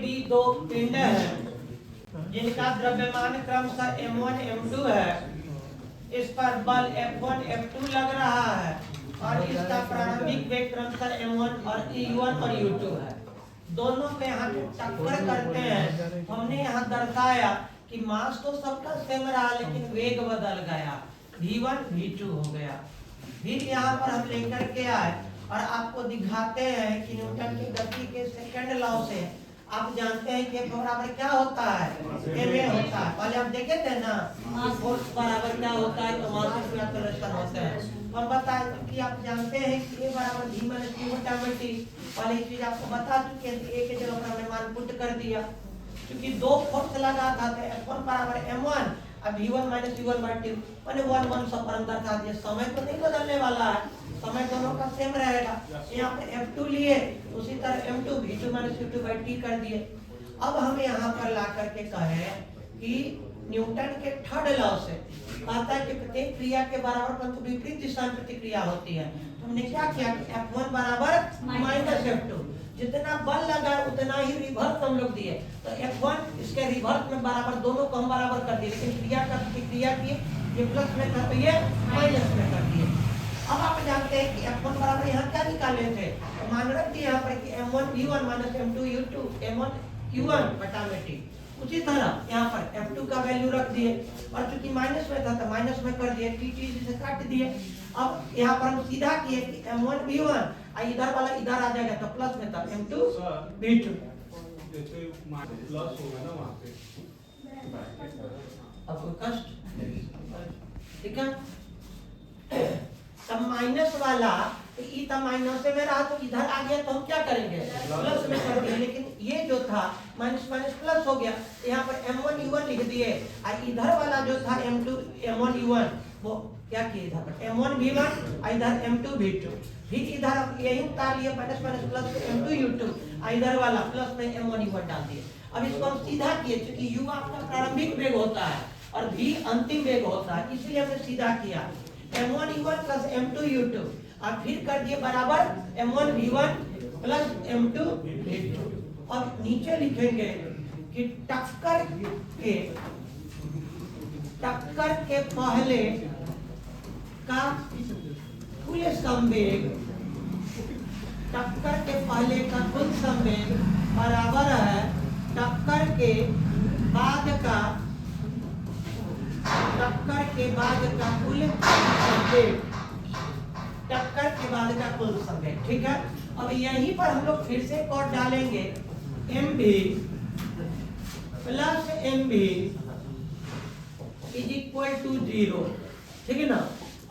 भी दो पिंड हैं जिनका द्रव्यमान क्रमशः m1 m2 है। इस पर बल F1 F2 लग रहा है और इसका प्रारंभिक वेग क्रमशः m1 और u1 और u2 है। दोनों पे यहाँ टक्कर करते हैं। हमने यहाँ दर्शाया कि मास तो सबका सेम रहा लेकिन वेग बदल गया, v1 v2 हो गया। फिर यहाँ पर हम लेकर के आए और आपको दिखाते हैं कि न्यूटन की गति के सेकंड लॉ से आप जानते हैं कि F बराबर क्या होता है, ma होता है। पहले आप देखे थे ना फोर्स बराबर क्या होता है, तो मास स्क्वायर एक्सेलरेशन होता है। हम बताए कि आप जानते हैं कि A बराबर v माइनस q बटा t। पहले चीज आपको बता चुके हैं कि A के जगह पर हमने मान पुट कर दिया, क्योंकि दो फोर्स लगा था तो F1 बराबर m1 अब v1 माइनस u1 बाय 2 माने 1 1 सब पर अंतर था। ये समय तो नहीं बदलने वाला है, समय दोनों का सेम रहेगा। यहाँ पे F2 लिए, उसी तरह m2 v2 minus u2 bye t कर दिए। अब हम यहाँ पर ला करके कहें कि न्यूटन के थर्ड लॉ से कहता है कि प्रत्येक क्रिया के बराबर परंतु विपरीत दिशा में प्रतिक्रिया होती है। तो हमने क्या किया कि F1 बराबर माइनस F2, जितना बल लगा उतना ही रिवर्स हम लोग दिए। तो F1 इसके रिवर्स में बराबर, दोनों को हम बराबर कर दिए, लेकिन क्रिया का प्रतिक्रिया की ये प्लस में था तो ये माइनस में कर दिए। अब आप जानते हैं कि F1 बराबर यहाँ क्या निकाले थे, तो मान रख दिए यहाँ पर कि m1 v1 minus m2 u2 m1 u1 बटा में t। उसी तरह यहाँ पर F2 का वैल्यू रख दिए और चूंकि माइनस में था तो माइनस में कर दिए, t से काट दिए। अब यहाँ पर हम सीधा किए कि m1 v1 इधर वाला इधर आ जाएगा तो प्लस में था m2 v2। प्लस होगा ना वहाँ पे, अब कोई कष्ट, ठीक है। तब माइनस वाला तो ई तब माइनस में रहा तो इधर आ गया तो हम क्या करेंगे, प्लस में कर दिए। लेकिन ये जो था माइनस माइनस प्लस हो गया, यहाँ पर m1 u1 लिख दिए और इधर वाला जो था m2 m1 u1 वो क्या किए, इधर पर m1 v1 और इधर m2 v2। फिर इधर यही उतार लिए minus minus plus m2 u2 और इधर वाला प्लस में m1 u1 डाल दिए। अब इसको हम सीधा किए, क्योंकि u आपका प्रारंभिक वेग होता है और v अंतिम वेग होता है, इसलिए हमने सीधा किया m1 u1 plus m2 u2 और फिर कर दिए बराबर m1 v1 plus m2 v2। अब नीचे लिखेंगे कि टक्कर के पहले का कुल संवेग, टक्कर के पहले का कुल संवेग बराबर है टक्कर के बाद का कुल संवेग, टक्कर के बाद का कुल संवेग, ठीक है। अब यहीं पर हम लोग फिर से कोड डालेंगे mv plus mv is equal to 0, ठीक है ना।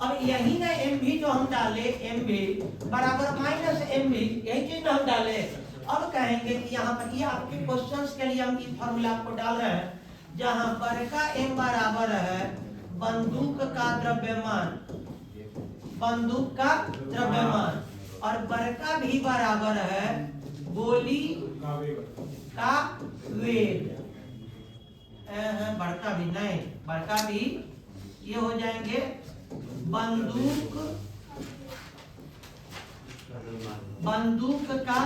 अब यही ना mv जो हम डाले mv बराबर माइनस mv, यही चीज ना हम डाले। अब कहेंगे कि यहाँ पर ये आपके क्वेश्चंस के लिए हम ये फॉर्मूला आपको डाल रहे हैं, जहां बड़का m बराबर है बंदूक का द्रव्यमान और बड़का भी बराबर है गोली का वेग। बड़का भी नहीं, बड़का भी ये हो जाएंगे बंदूक का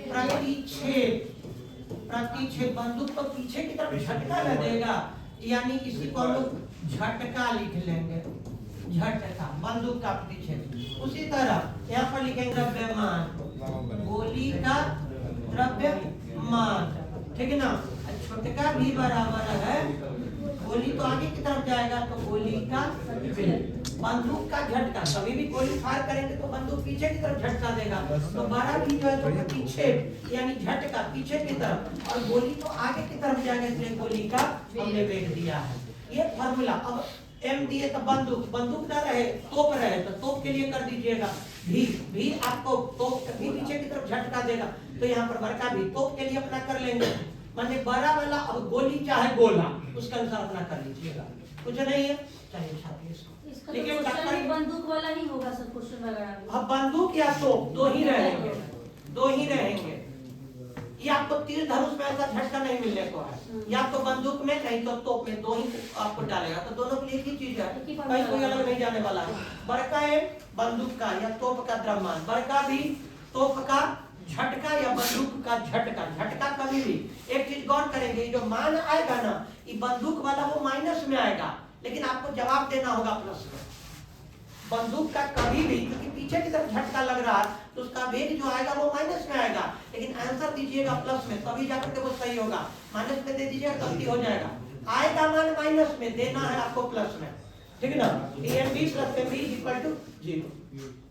प्रतिच्छेद। बंदूक तो पीछे की तरफ झटका न देगा, यानी इसी को हम लोग झटका लिख लेंगे, झटका बंदूक का प्रतिच्छेद। उसी तरह यहाँ पर लिखेंगे द्रव्यमान, गोली का द्रव्यमान, ठीक है ना। छोटका भी बराबर है, गोली तो आगे की तरफ जाएगा तो गोली का वेग। बंदूक का झटका, कभी भी गोली फायर करेंगे तो बंदूक पीछे की तरफ झटका देगा, तो बड़ा भी जो है तो पीछे यानी झटका पीछे की तरफ, और गोली तो आगे की तरफ जाएगा, इसलिए गोली का हमने वेग दिया है। ये फॉर्मूला। अब m दिए तो बंदूक ना रहे, तोप रहे तो तोप के लिए कर दीजिएगा भी आपको तोप भी पीछे की तरफ झटका देगा, तो यहाँ पर बड़का भी तोप के लिए अपना कर लेंगे, माने बड़ा वाला। अब गोली चाहे गोला उसके अनुसार अपना कर लीजिएगा, कुछ नहीं है। चलिए छापिए इसको, लेकिन बंदूक वाला ही होगा सब क्वेश्चन वगैरह। अब बंदूक या तोप दो ही रहेंगे। ये आपको तीर धनुष में ऐसा झटका नहीं मिलने को है, या तो बंदूक में नहीं तो तोप में, दो ही आपको डालेगा, तो दोनों के लिए एक ही चीज है, कहीं कोई अलग नहीं जाने वाला है। बड़का है बंदूक का या तोप का द्रव्यमान, बड़का भी तोप का झटका या बंदूक का झटका, झटका कभी भी एक चीज गौर करेंगे, जो मान आएगा ना ये बंदूक वाला वो माइनस में आएगा, लेकिन आपको जवाब देना होगा प्लस में। बंदूक का कभी भी, क्योंकि पीछे की तरफ झटका लग रहा है तो उसका वेग जो आएगा वो माइनस में आएगा, लेकिन आंसर दीजिएगा प्लस में, तभी जाकर के वो सही होगा। माइनस में दे दीजिएगा गलती हो जाएगा। आएगा मान माइनस में, देना है आपको प्लस में, ठीक है ना। ए एंड बी प्लस में बी इक्वल टू 0।